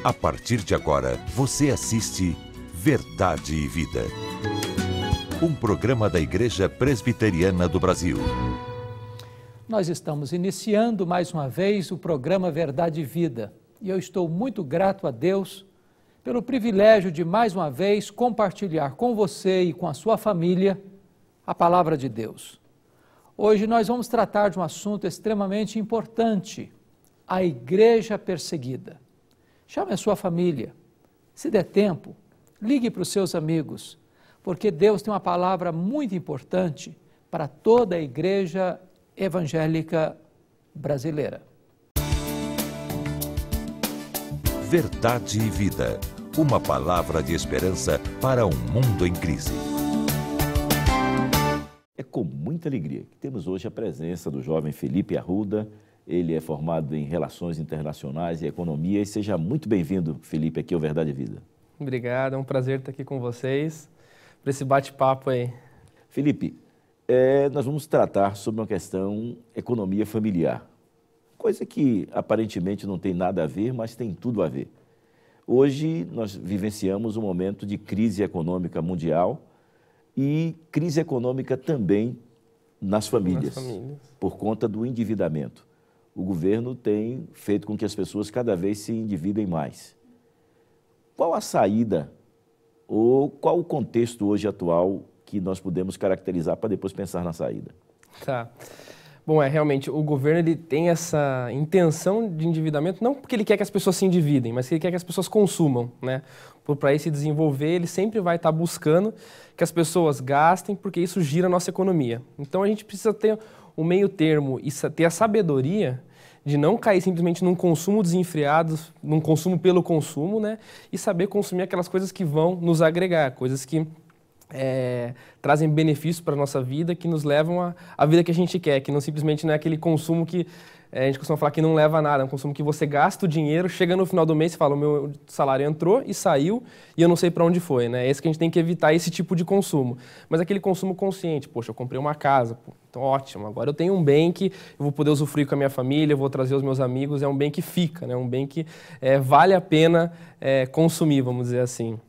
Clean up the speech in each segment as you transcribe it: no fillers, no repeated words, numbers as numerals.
A partir de agora, você assiste Verdade e Vida. Um programa da Igreja Presbiteriana do Brasil. Nós estamos iniciando mais uma vez o programa Verdade e Vida. E eu estou muito grato a Deus pelo privilégio de mais uma vez compartilhar com você e com a sua família a palavra de Deus. Hoje nós vamos tratar de um assunto extremamente importante, a igreja perseguida. Chame a sua família, se der tempo, ligue para os seus amigos, porque Deus tem uma palavra muito importante para toda a igreja evangélica brasileira. Verdade e Vida, uma palavra de esperança para um mundo em crise. É com muita alegria que temos hoje a presença do jovem Felipe Arruda. Ele é formado em Relações Internacionais e Economia. E seja muito bem-vindo, Felipe, aqui ao Verdade e Vida. Obrigado, é um prazer estar aqui com vocês, para esse bate-papo aí. Felipe, nós vamos tratar sobre uma questão economia familiar. Coisa que aparentemente não tem nada a ver, mas tem tudo a ver. Hoje nós vivenciamos um momento de crise econômica mundial e crise econômica também nas famílias, por conta do endividamento. O governo tem feito com que as pessoas cada vez se endividem mais. Qual a saída ou qual o contexto hoje atual que nós podemos caracterizar para depois pensar na saída? Tá. Bom, realmente, o governo ele tem essa intenção de endividamento, não porque ele quer que as pessoas se endividem, mas que ele quer que as pessoas consumam, né? Para isso se desenvolver, ele sempre vai estar buscando que as pessoas gastem, porque isso gira a nossa economia. Então, a gente precisa ter um meio termo e ter a sabedoria de não cair simplesmente num consumo desenfreado, num consumo pelo consumo, né? E saber consumir aquelas coisas que vão nos agregar, coisas que trazem benefícios para a nossa vida, que nos levam à vida que a gente quer, que não simplesmente não é aquele consumo que a gente costuma falar que não leva a nada, é um consumo que você gasta o dinheiro, chega no final do mês e fala, o meu salário entrou e saiu e eu não sei para onde foi, né? É esse que a gente tem que evitar, esse tipo de consumo. Mas aquele consumo consciente, poxa, eu comprei uma casa, pô, então ótimo, agora eu tenho um bem que eu vou poder usufruir com a minha família, eu vou trazer os meus amigos, é um bem que fica, né? Um bem que vale a pena consumir, vamos dizer assim.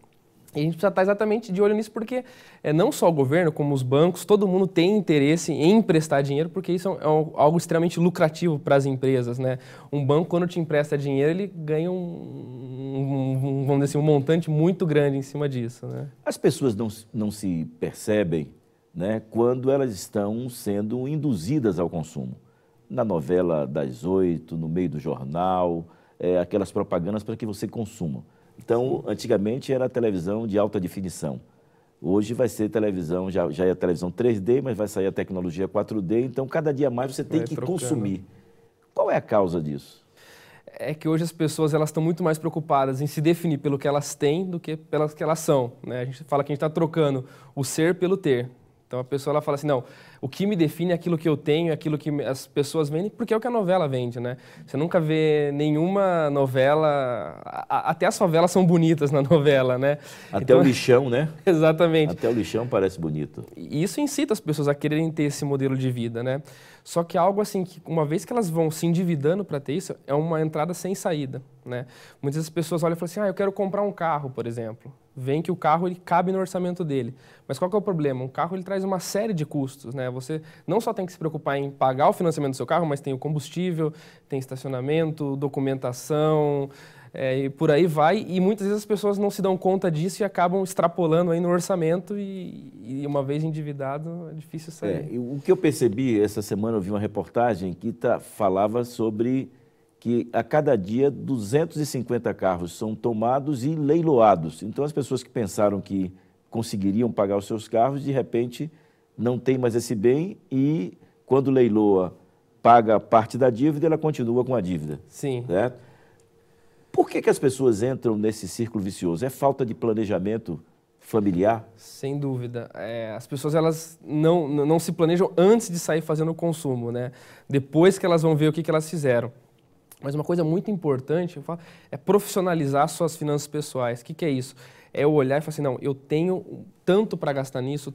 E a gente precisa estar exatamente de olho nisso porque não só o governo, como os bancos, todo mundo tem interesse em emprestar dinheiro porque isso é algo extremamente lucrativo para as empresas, né? Um banco, quando te empresta dinheiro, ele ganha vamos dizer assim, um montante muito grande em cima disso, né? As pessoas não se percebem, né, quando elas estão sendo induzidas ao consumo. Na novela das 8, no meio do jornal, aquelas propagandas para que você consuma. Então, antigamente era televisão de alta definição. Hoje vai ser televisão, já é televisão 3D, mas vai sair a tecnologia 4D. Então, cada dia mais você tem que consumir. Qual é a causa disso? É que hoje as pessoas elas estão muito mais preocupadas em se definir pelo que elas têm do que pelas que elas são, né? A gente fala que a gente está trocando o ser pelo ter. Então, a pessoa ela fala assim, não, o que me define é aquilo que eu tenho, é aquilo que as pessoas vendem, porque é o que a novela vende, né? Você nunca vê nenhuma novela, até as favelas são bonitas na novela, né? Até então, o lixão, né? Exatamente. Até o lixão parece bonito. E isso incita as pessoas a quererem ter esse modelo de vida, né? Só que algo assim, que uma vez que elas vão se endividando para ter isso, é uma entrada sem saída, né? Muitas pessoas olham e falam assim, eu quero comprar um carro, por exemplo. Vem que o carro ele cabe no orçamento dele. Mas qual que é o problema? Um carro ele traz uma série de custos, né? Você não só tem que se preocupar em pagar o financiamento do seu carro, mas tem o combustível, tem estacionamento, documentação, e por aí vai. E muitas vezes as pessoas não se dão conta disso e acabam extrapolando aí no orçamento e uma vez endividado é difícil sair. O que eu percebi essa semana, eu vi uma reportagem que falava sobre que a cada dia 250 carros são tomados e leiloados. Então, as pessoas que pensaram que conseguiriam pagar os seus carros, de repente, não tem mais esse bem e, quando leiloa, paga parte da dívida, ela continua com a dívida. Sim. Certo? Por que as pessoas entram nesse círculo vicioso? É falta de planejamento familiar? Sem dúvida. As pessoas elas não se planejam antes de sair fazendo o consumo, né? Depois que elas vão ver o que elas fizeram. Mas uma coisa muito importante eu falo, é profissionalizar suas finanças pessoais. O que é isso? É eu olhar e falar assim, não, eu tenho tanto para gastar nisso,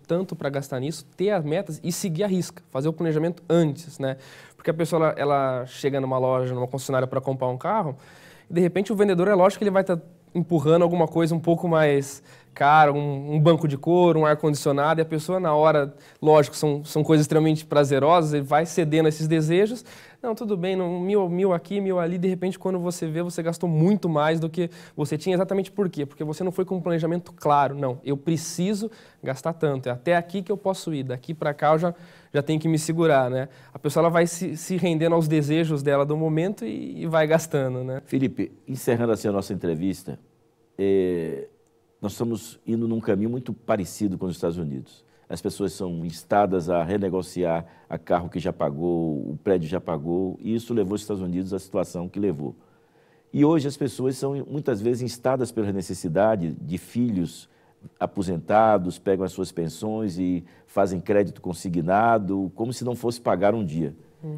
ter as metas e seguir a risca, fazer o planejamento antes, né? Porque a pessoa ela chega numa loja, numa concessionária para comprar um carro, de repente o vendedor, é lógico que ele vai estar empurrando alguma coisa um pouco mais cara, um banco de couro, um ar-condicionado, e a pessoa na hora, lógico, são coisas extremamente prazerosas, ele vai cedendo a esses desejos. Não, tudo bem, mil aqui, 1000 ali, de repente quando você vê, você gastou muito mais do que você tinha. Exatamente por quê? Porque você não foi com um planejamento claro. Não, eu preciso gastar tanto, é até aqui que eu posso ir, daqui para cá eu já tenho que me segurar, né? A pessoa ela vai se rendendo aos desejos dela do momento e vai gastando, né? Felipe, encerrando assim a nossa entrevista, nós estamos indo num caminho muito parecido com os Estados Unidos. As pessoas são instadas a renegociar a carro que já pagou, o prédio já pagou, e isso levou os Estados Unidos à situação que levou. E hoje as pessoas são muitas vezes instadas pela necessidade de filhos aposentados, pegam as suas pensões e fazem crédito consignado, como se não fosse pagar um dia.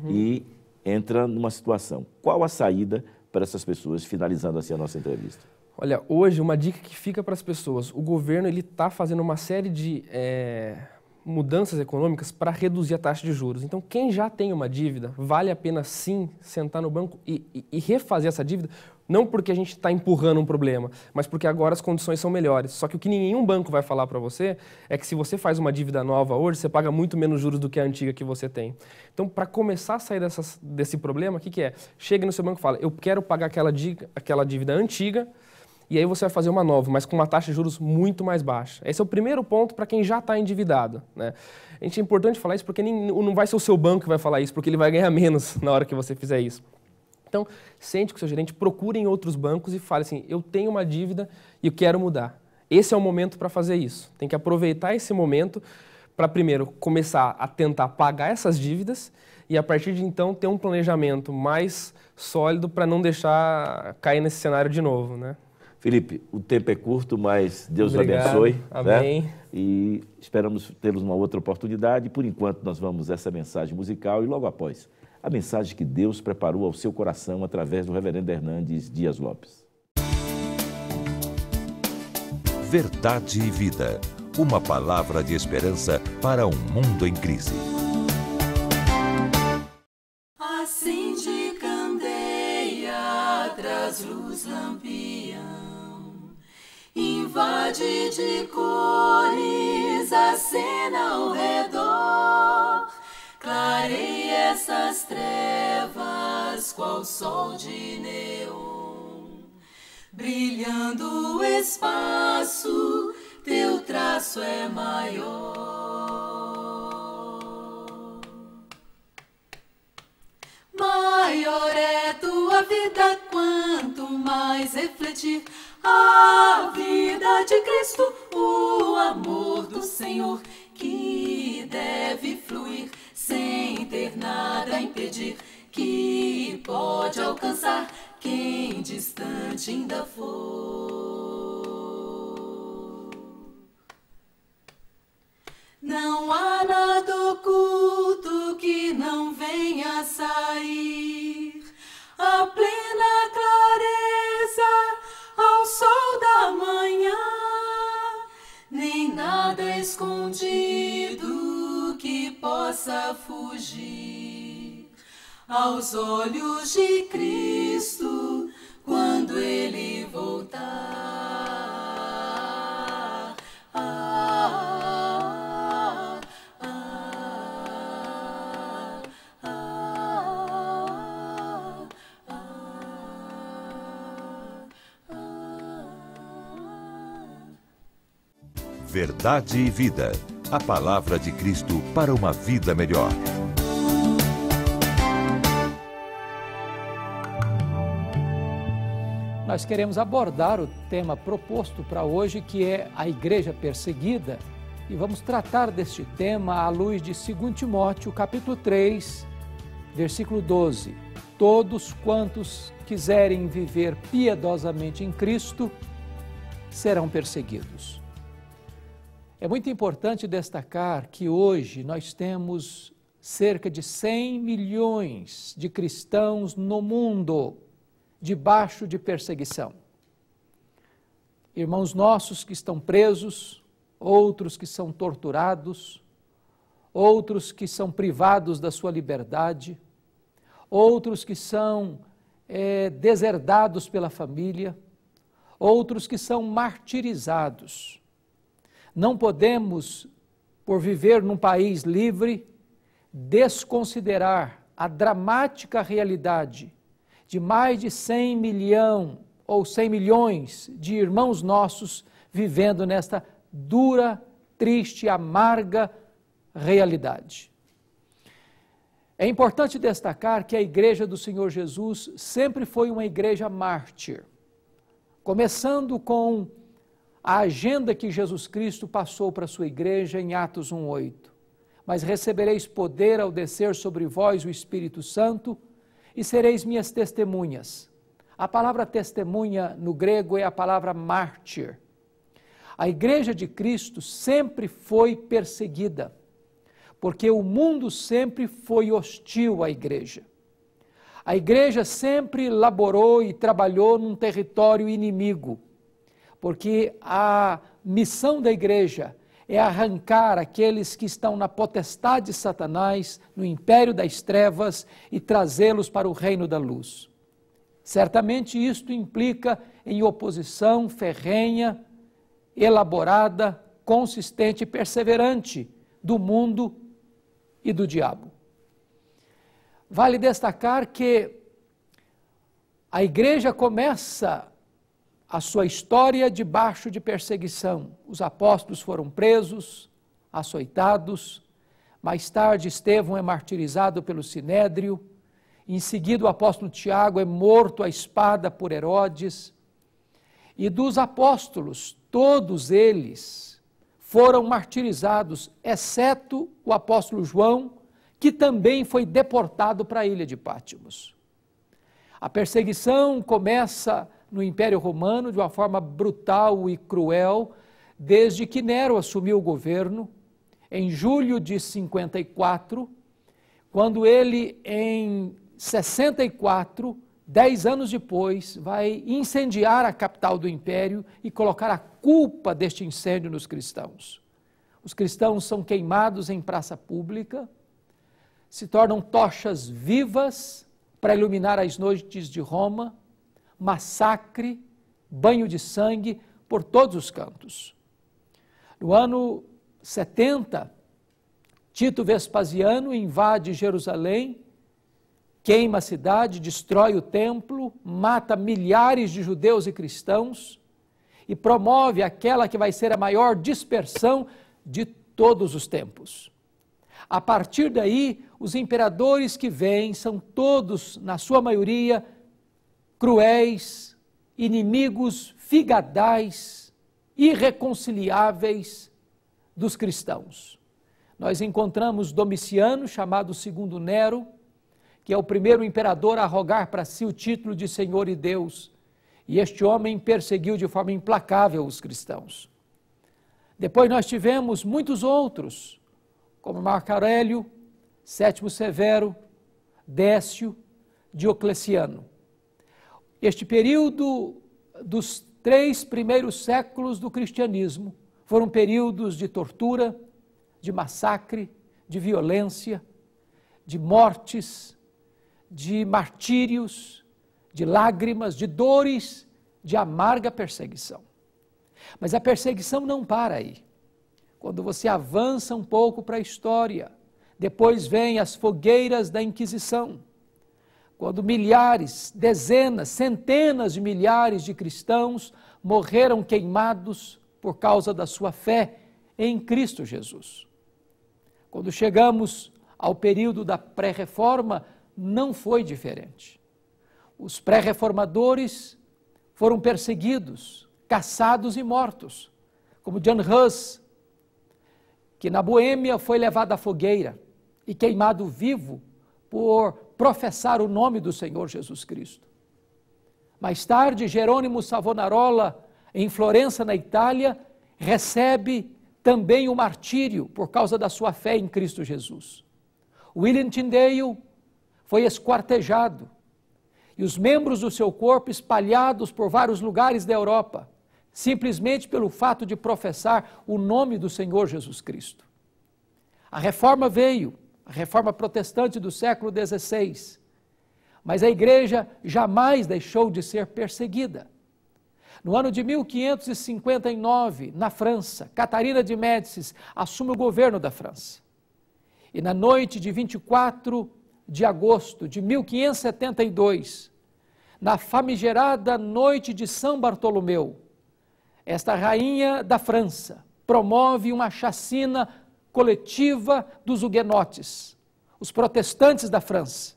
E entra numa situação. Qual a saída para essas pessoas, finalizando assim a nossa entrevista? Olha, hoje uma dica que fica para as pessoas, o governo está fazendo uma série de mudanças econômicas para reduzir a taxa de juros. Então, quem já tem uma dívida, vale a pena sim sentar no banco e refazer essa dívida, não porque a gente está empurrando um problema, mas porque agora as condições são melhores. Só que o que nenhum banco vai falar para você é que se você faz uma dívida nova hoje, você paga muito menos juros do que a antiga que você tem. Então, para começar a sair desse problema, o que é? Chega no seu banco e fala, eu quero pagar aquela dívida antiga, e aí você vai fazer uma nova, mas com uma taxa de juros muito mais baixa. Esse é o primeiro ponto para quem já está endividado, né? É importante falar isso porque não vai ser o seu banco que vai falar isso, porque ele vai ganhar menos na hora que você fizer isso. Então, sente com o seu gerente, procure em outros bancos e fale assim, eu tenho uma dívida e eu quero mudar. Esse é o momento para fazer isso. Tem que aproveitar esse momento para, primeiro, começar a tentar pagar essas dívidas e, a partir de então, ter um planejamento mais sólido para não deixar cair nesse cenário de novo, né? Felipe, o tempo é curto, mas Deus o Obrigado. abençoe. Amém. Né? E esperamos termos uma outra oportunidade. Por enquanto, nós vamos essa mensagem musical e logo após, a mensagem que Deus preparou ao seu coração através do reverendo Hernandes Dias Lopes. Verdade e vida. Uma palavra de esperança para um mundo em crise. Acende candeia, traz luz lampião, invade de cores a cena ao redor, clareia essas trevas qual sol de neon, brilhando o espaço, teu traço é maior. Maior é tua vida, quanto mais refletir a vida de Cristo, o amor do Senhor que deve fluir sem ter nada a impedir, que pode alcançar quem distante ainda for. Não há nada oculto que não venha a sair, a plena clareza ao sol da manhã, nem nada escondido que possa fugir aos olhos de Cristo quando Ele voltar. Verdade e vida. A palavra de Cristo para uma vida melhor. Nós queremos abordar o tema proposto para hoje, que é a igreja perseguida, e vamos tratar deste tema à luz de 2 Timóteo, capítulo 3, versículo 12. Todos quantos quiserem viver piedosamente em Cristo serão perseguidos. É muito importante destacar que hoje nós temos cerca de 100 milhões de cristãos no mundo debaixo de perseguição. Irmãos nossos que estão presos, outros que são torturados, outros que são privados da sua liberdade, outros que são deserdados pela família, outros que são martirizados. Não podemos, por viver num país livre, desconsiderar a dramática realidade de mais de 100 milhões de irmãos nossos vivendo nesta dura, triste, amarga realidade. É importante destacar que a Igreja do Senhor Jesus sempre foi uma igreja mártir, começando com a agenda que Jesus Cristo passou para a sua igreja em Atos 1:8. Mas recebereis poder ao descer sobre vós o Espírito Santo e sereis minhas testemunhas. A palavra testemunha no grego é a palavra mártir. A Igreja de Cristo sempre foi perseguida, porque o mundo sempre foi hostil à Igreja. A Igreja sempre laborou e trabalhou num território inimigo, porque a missão da Igreja é arrancar aqueles que estão na potestade de Satanás, no império das trevas, e trazê-los para o reino da luz. Certamente isto implica em oposição ferrenha, elaborada, consistente e perseverante do mundo e do diabo. Vale destacar que a Igreja começa a sua história debaixo de perseguição. Os apóstolos foram presos, açoitados, mais tarde Estevão é martirizado pelo Sinédrio, em seguida o apóstolo Tiago é morto à espada por Herodes, e dos apóstolos, todos eles foram martirizados, exceto o apóstolo João, que também foi deportado para a ilha de Pátimos. A perseguição começa no Império Romano de uma forma brutal e cruel, desde que Nero assumiu o governo, em julho de 54, quando ele, em 64, 10 anos depois, vai incendiar a capital do Império e colocar a culpa deste incêndio nos cristãos. Os cristãos são queimados em praça pública, se tornam tochas vivas para iluminar as noites de Roma, massacre, banho de sangue por todos os cantos. No ano 70, Tito Vespasiano invade Jerusalém, queima a cidade, destrói o templo, mata milhares de judeus e cristãos e promove aquela que vai ser a maior dispersão de todos os tempos. A partir daí, os imperadores que vêm são todos, na sua maioria, cruéis, inimigos figadais, irreconciliáveis dos cristãos. Nós encontramos Domiciano, chamado segundo Nero, que é o primeiro imperador a arrogar para si o título de Senhor e Deus, e este homem perseguiu de forma implacável os cristãos. Depois nós tivemos muitos outros, como Marco Aurélio, Sétimo Severo, Décio, Diocleciano. Este período dos 3 primeiros séculos do cristianismo foram períodos de tortura, de massacre, de violência, de mortes, de martírios, de lágrimas, de dores, de amarga perseguição. Mas a perseguição não para aí. Quando você avança um pouco para a história, depois vem as fogueiras da Inquisição, quando milhares, dezenas, centenas de milhares de cristãos morreram queimados por causa da sua fé em Cristo Jesus. Quando chegamos ao período da pré-reforma, não foi diferente. Os pré-reformadores foram perseguidos, caçados e mortos, como Jan Hus, que na Boêmia foi levado à fogueira e queimado vivo por professar o nome do Senhor Jesus Cristo. Mais tarde, Jerônimo Savonarola, em Florença, na Itália, recebe também o martírio por causa da sua fé em Cristo Jesus. William Tyndale foi esquartejado e os membros do seu corpo espalhados por vários lugares da Europa, simplesmente pelo fato de professar o nome do Senhor Jesus Cristo. A reforma veio, a reforma protestante do século XVI, Mas a igreja jamais deixou de ser perseguida. No ano de 1559, na França, Catarina de Médicis assume o governo da França. E na noite de 24 de agosto de 1572, na famigerada noite de São Bartolomeu, esta rainha da França promove uma chacina coletiva dos huguenotes, os protestantes da França.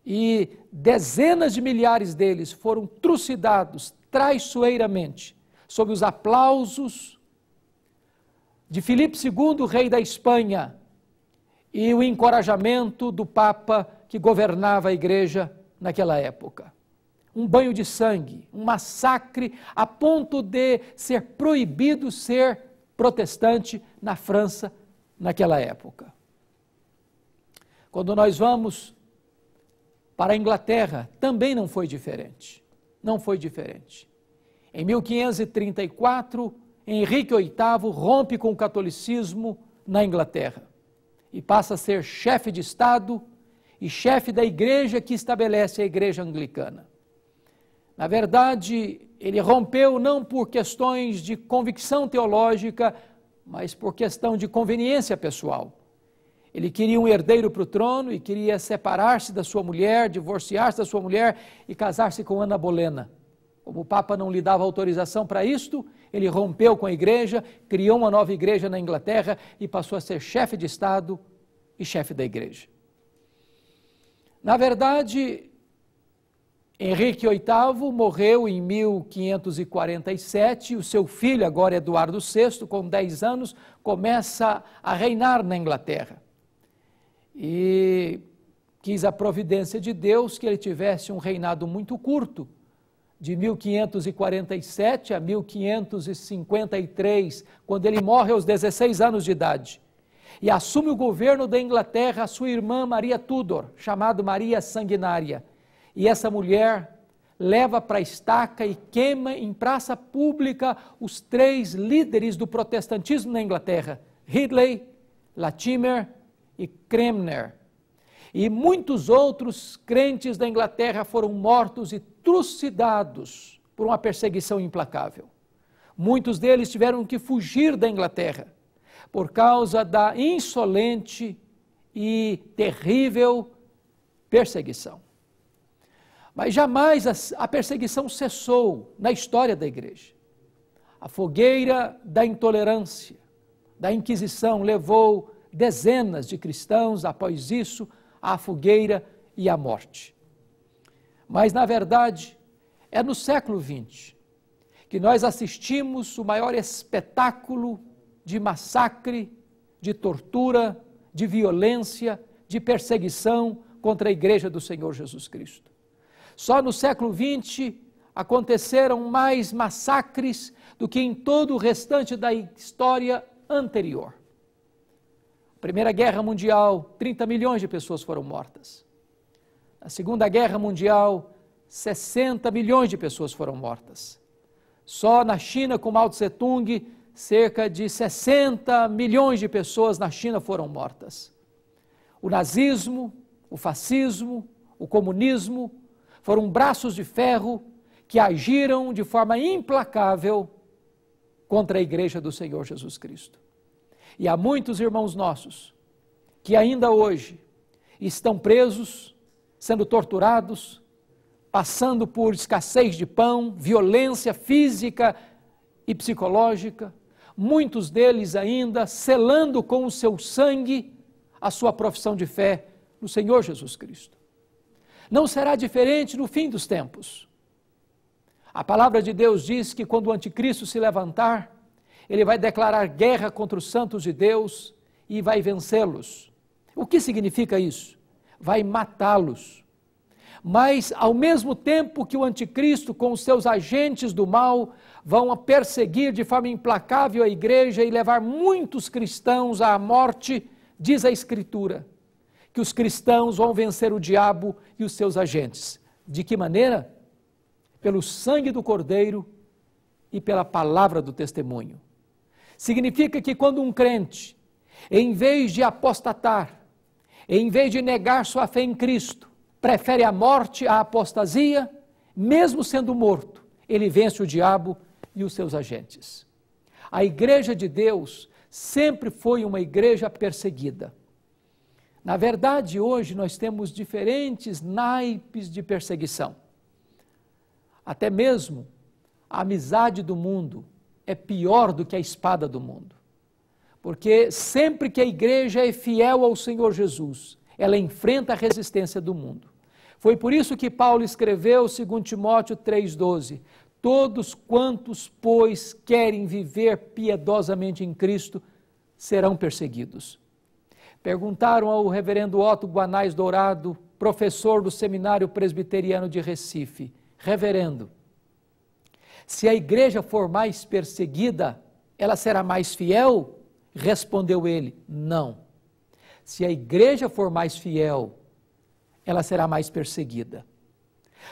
E dezenas de milhares deles foram trucidados traiçoeiramente, sob os aplausos de Filipe II, rei da Espanha, e o encorajamento do Papa que governava a igreja naquela época. Um banho de sangue, um massacre a ponto de ser proibido ser protestante na França naquela época. Quando nós vamos para a Inglaterra, também não foi diferente. Não foi diferente. Em 1534, Henrique VIII rompe com o catolicismo na Inglaterra e passa a ser chefe de Estado e chefe da igreja que estabelece a igreja anglicana. Na verdade, ele rompeu não por questões de convicção teológica, mas por questão de conveniência pessoal. Ele queria um herdeiro para o trono e queria separar-se da sua mulher, divorciar-se da sua mulher e casar-se com Ana Bolena. Como o Papa não lhe dava autorização para isto, ele rompeu com a igreja, criou uma nova igreja na Inglaterra e passou a ser chefe de Estado e chefe da igreja. Na verdade, Henrique VIII morreu em 1547, e o seu filho, agora Eduardo VI, com 10 anos, começa a reinar na Inglaterra. E quis a providência de Deus que ele tivesse um reinado muito curto, de 1547 a 1553, quando ele morre aos 16 anos de idade. E assume o governo da Inglaterra a sua irmã Maria Tudor, chamada Maria Sanguinária. E essa mulher leva para a estaca e queima em praça pública os 3 líderes do protestantismo na Inglaterra, Ridley, Latimer e Cranmer. E muitos outros crentes da Inglaterra foram mortos e trucidados por uma perseguição implacável. Muitos deles tiveram que fugir da Inglaterra por causa da insolente e terrível perseguição. Mas jamais a perseguição cessou na história da igreja. A fogueira da intolerância, da Inquisição, levou dezenas de cristãos, após isso, à fogueira e à morte. Mas, na verdade, é no século XX que nós assistimos o maior espetáculo de massacre, de tortura, de violência, de perseguição contra a Igreja do Senhor Jesus Cristo. Só no século XX aconteceram mais massacres do que em todo o restante da história anterior. Primeira Guerra Mundial, 30 milhões de pessoas foram mortas. Na Segunda Guerra Mundial, 60 milhões de pessoas foram mortas. Só na China, com Mao Tse-tung, cerca de 60 milhões de pessoas na China foram mortas. O nazismo, o fascismo, o comunismo foram braços de ferro que agiram de forma implacável contra a Igreja do Senhor Jesus Cristo. E há muitos irmãos nossos que ainda hoje estão presos, sendo torturados, passando por escassez de pão, violência física e psicológica, muitos deles ainda selando com o seu sangue a sua profissão de fé no Senhor Jesus Cristo. Não será diferente no fim dos tempos. A palavra de Deus diz que quando o anticristo se levantar, ele vai declarar guerra contra os santos de Deus e vai vencê-los. O que significa isso? Vai matá-los. Mas, ao mesmo tempo que o anticristo, com os seus agentes do mal, vão perseguir de forma implacável a igreja e levar muitos cristãos à morte, diz a Escritura, que os cristãos vão vencer o diabo e os seus agentes. De que maneira? Pelo sangue do Cordeiro e pela palavra do testemunho. Significa que quando um crente, em vez de apostatar, em vez de negar sua fé em Cristo, prefere a morte à apostasia, mesmo sendo morto, ele vence o diabo e os seus agentes. A igreja de Deus sempre foi uma igreja perseguida. Na verdade, hoje nós temos diferentes naipes de perseguição. Até mesmo a amizade do mundo é pior do que a espada do mundo. Porque sempre que a igreja é fiel ao Senhor Jesus, ela enfrenta a resistência do mundo. Foi por isso que Paulo escreveu, 2 Timóteo 3,12, todos quantos, pois, querem viver piedosamente em Cristo, serão perseguidos. Perguntaram ao reverendo Otto Guanais Dourado, professor do Seminário Presbiteriano de Recife, reverendo, se a igreja for mais perseguida, ela será mais fiel? Respondeu ele, não. Se a igreja for mais fiel, ela será mais perseguida.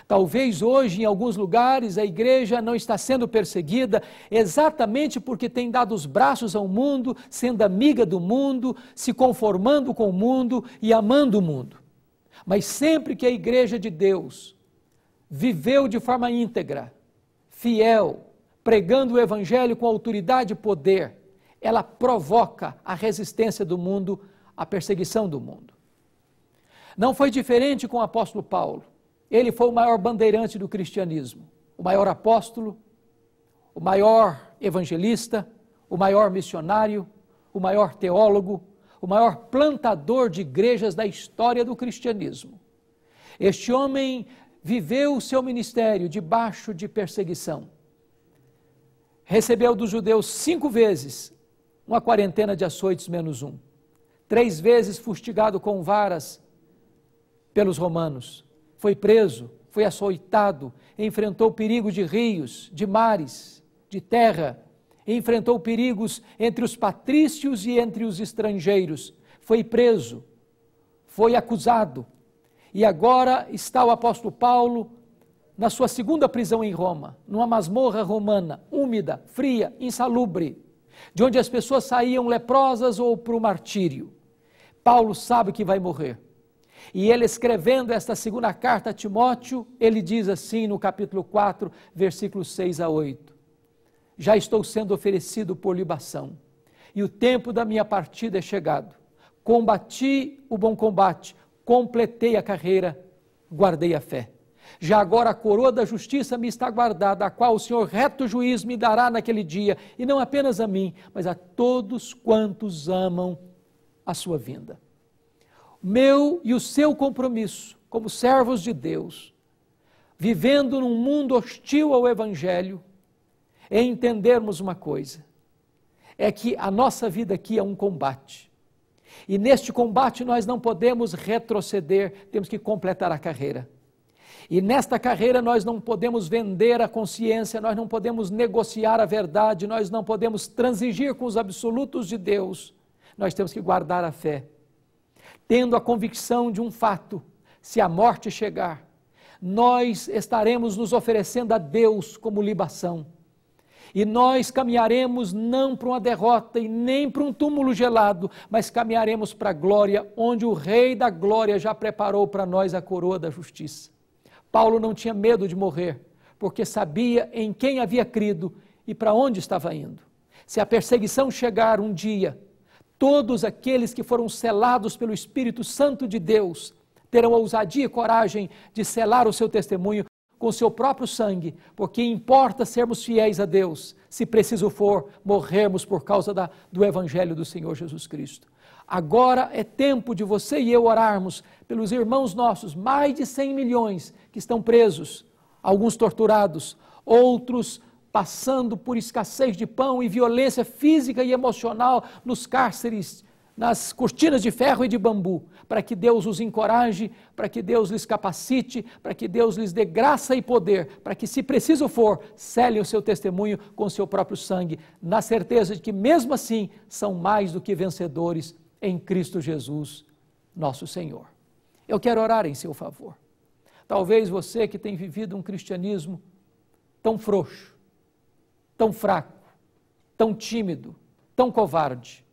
Talvez hoje, em alguns lugares, a igreja não está sendo perseguida exatamente porque tem dado os braços ao mundo, sendo amiga do mundo, se conformando com o mundo e amando o mundo. Mas sempre que a igreja de Deus viveu de forma íntegra, fiel, pregando o evangelho com autoridade e poder, ela provoca a resistência do mundo, a perseguição do mundo. Não foi diferente com o apóstolo Paulo. Ele foi o maior bandeirante do cristianismo, o maior apóstolo, o maior evangelista, o maior missionário, o maior teólogo, o maior plantador de igrejas da história do cristianismo. Este homem viveu o seu ministério debaixo de perseguição. Recebeu dos judeus 5 vezes uma quarentena de açoites menos 1. 3 vezes fustigado com varas pelos romanos. Foi preso, foi açoitado, enfrentou perigos de rios, de mares, de terra, enfrentou perigos entre os patrícios e entre os estrangeiros. Foi preso, foi acusado. E agora está o apóstolo Paulo na sua 2ª prisão em Roma, numa masmorra romana, úmida, fria, insalubre, de onde as pessoas saíam leprosas ou para o martírio. Paulo sabe que vai morrer. E ele, escrevendo esta 2ª carta a Timóteo, ele diz assim no capítulo 4, versículos 6 a 8. Já estou sendo oferecido por libação, e o tempo da minha partida é chegado. Combati o bom combate, completei a carreira, guardei a fé. Já agora a coroa da justiça me está guardada, a qual o Senhor reto juiz me dará naquele dia, e não apenas a mim, mas a todos quantos amam a sua vinda. Meu e o seu compromisso, como servos de Deus, vivendo num mundo hostil ao Evangelho, é entendermos uma coisa, é que a nossa vida aqui é um combate. E neste combate nós não podemos retroceder, temos que completar a carreira. E nesta carreira nós não podemos vender a consciência, nós não podemos negociar a verdade, nós não podemos transigir com os absolutos de Deus. Nós temos que guardar a fé, tendo a convicção de um fato: se a morte chegar, nós estaremos nos oferecendo a Deus como libação. E nós caminharemos não para uma derrota e nem para um túmulo gelado, mas caminharemos para a glória, onde o Rei da Glória já preparou para nós a coroa da justiça. Paulo não tinha medo de morrer, porque sabia em quem havia crido e para onde estava indo. Se a perseguição chegar um dia, todos aqueles que foram selados pelo Espírito Santo de Deus terão a ousadia e coragem de selar o seu testemunho com o seu próprio sangue, porque importa sermos fiéis a Deus, se preciso for, morrermos por causa do Evangelho do Senhor Jesus Cristo. Agora é tempo de você e eu orarmos pelos irmãos nossos, mais de 100 milhões que estão presos, alguns torturados, outros passando por escassez de pão e violência física e emocional nos cárceres, nas cortinas de ferro e de bambu, para que Deus os encoraje, para que Deus lhes capacite, para que Deus lhes dê graça e poder, para que, se preciso for, selem o seu testemunho com o seu próprio sangue, na certeza de que, mesmo assim, são mais do que vencedores em Cristo Jesus, nosso Senhor. Eu quero orar em seu favor. Talvez você que tem vivido um cristianismo tão frouxo, tão fraco, tão tímido, tão covarde,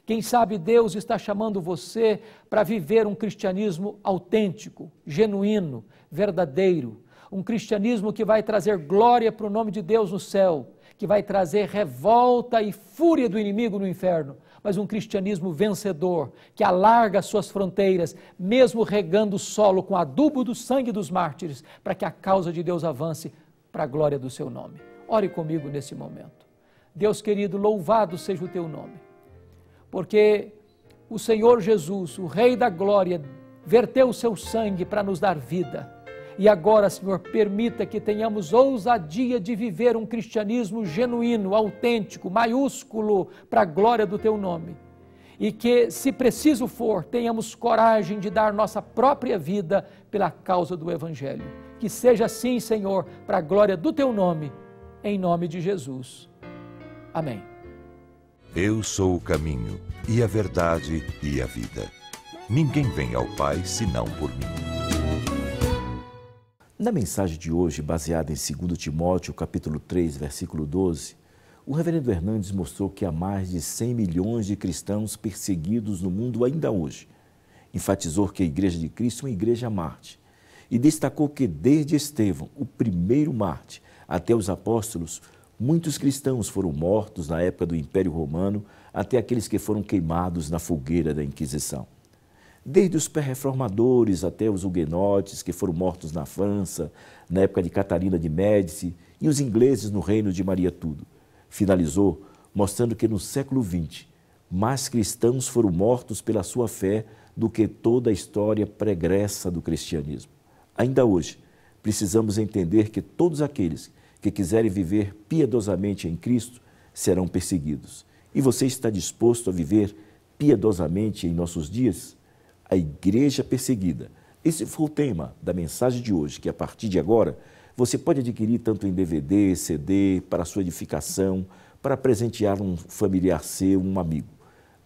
Quem sabe Deus está chamando você para viver um cristianismo autêntico, genuíno, verdadeiro. Um cristianismo que vai trazer glória para o nome de Deus no céu, que vai trazer revolta e fúria do inimigo no inferno, mas um cristianismo vencedor, que alarga as suas fronteiras, mesmo regando o solo com adubo do sangue dos mártires, para que a causa de Deus avance para a glória do seu nome. Ore comigo nesse momento. Deus querido, louvado seja o teu nome, porque o Senhor Jesus, o Rei da Glória, verteu o seu sangue para nos dar vida. E agora, Senhor, permita que tenhamos ousadia de viver um cristianismo genuíno, autêntico, maiúsculo, para a glória do teu nome. E que, se preciso for, tenhamos coragem de dar nossa própria vida pela causa do Evangelho. Que seja assim, Senhor, para a glória do teu nome, em nome de Jesus. Amém. Eu sou o caminho, e a verdade, e a vida. Ninguém vem ao Pai senão por mim. Na mensagem de hoje, baseada em 2 Timóteo, capítulo 3, versículo 12, o reverendo Hernandes mostrou que há mais de 100 milhões de cristãos perseguidos no mundo ainda hoje. Enfatizou que a Igreja de Cristo é uma igreja mártir e destacou que desde Estevão, o primeiro mártir, até os apóstolos, muitos cristãos foram mortos na época do Império Romano, até aqueles que foram queimados na fogueira da Inquisição. Desde os pré-reformadores até os huguenotes que foram mortos na França, na época de Catarina de Médici, e os ingleses no reino de Maria Tudor. Finalizou mostrando que no século XX, mais cristãos foram mortos pela sua fé do que toda a história pregressa do cristianismo. Ainda hoje, precisamos entender que todos aqueles que quiserem viver piedosamente em Cristo serão perseguidos. E você está disposto a viver piedosamente em nossos dias? A Igreja Perseguida. Esse foi o tema da mensagem de hoje, que a partir de agora você pode adquirir tanto em DVD, CD, para sua edificação, para presentear um familiar seu, um amigo.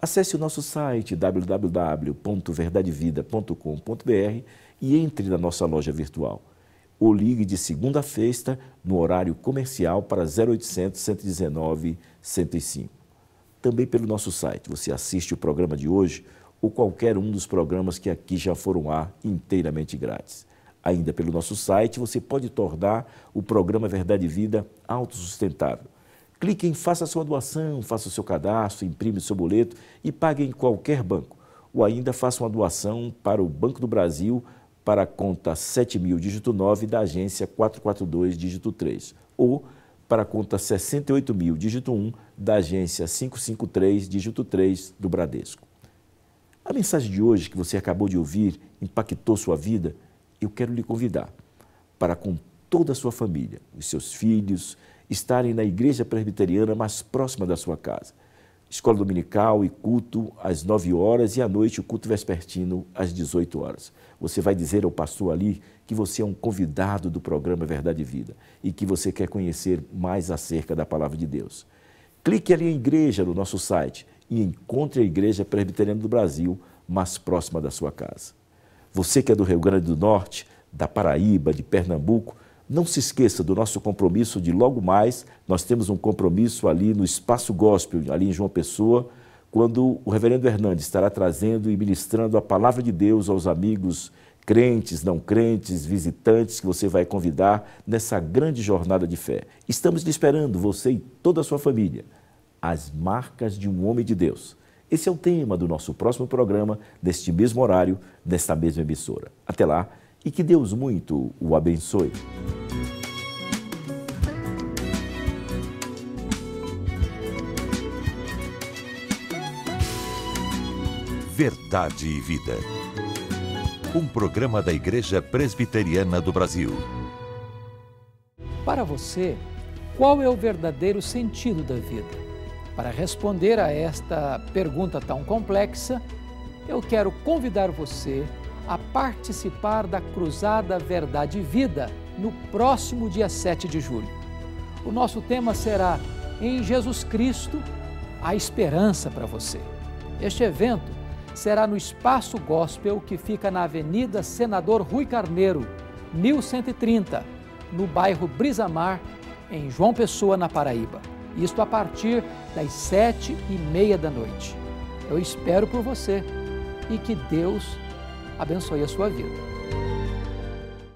Acesse o nosso site www.verdadevida.com.br e entre na nossa loja virtual. Ou ligue de segunda a sexta no horário comercial para 0800 119 105. Também pelo nosso site você assiste o programa de hoje ou qualquer um dos programas que aqui já foram ao ar inteiramente grátis. Ainda pelo nosso site você pode tornar o programa Verdade e Vida autossustentável. Clique em Faça a sua doação, faça o seu cadastro, imprime o seu boleto e pague em qualquer banco. Ou ainda faça uma doação para o Banco do Brasil, para a conta 7000, dígito 9, da agência 442, dígito 3. Ou para a conta 68.000, dígito 1, da agência 553, dígito 3, do Bradesco. A mensagem de hoje que você acabou de ouvir impactou sua vida. Eu quero lhe convidar para, com toda a sua família, os seus filhos, estarem na igreja presbiteriana mais próxima da sua casa. Escola dominical e culto às 9 horas e à noite o culto vespertino às 18 horas. Você vai dizer ao pastor ali que você é um convidado do programa Verdade e Vida e que você quer conhecer mais acerca da Palavra de Deus. Clique ali em Igreja no nosso site e encontre a Igreja Presbiteriana do Brasil mais próxima da sua casa. Você que é do Rio Grande do Norte, da Paraíba, de Pernambuco, não se esqueça do nosso compromisso de logo mais. Nós temos um compromisso ali no Espaço Gospel, ali em João Pessoa, quando o reverendo Hernandes estará trazendo e ministrando a Palavra de Deus aos amigos crentes, não crentes, visitantes que você vai convidar nessa grande jornada de fé. Estamos lhe esperando, você e toda a sua família. As marcas de um homem de Deus. Esse é o tema do nosso próximo programa, neste mesmo horário, nesta mesma emissora. Até lá, e que Deus muito o abençoe. Verdade e Vida. Um programa da Igreja Presbiteriana do Brasil. Para você, qual é o verdadeiro sentido da vida? Para responder a esta pergunta tão complexa, eu quero convidar você a participar da Cruzada Verdade e Vida no próximo dia 7 de julho. O nosso tema será Em Jesus Cristo, a esperança para você. Este evento será no Espaço Gospel, que fica na Avenida Senador Rui Carneiro, 1130, no bairro Brisamar, em João Pessoa, na Paraíba. Isto a partir das 7h30 da noite. Eu espero por você e que Deus abençoe a sua vida.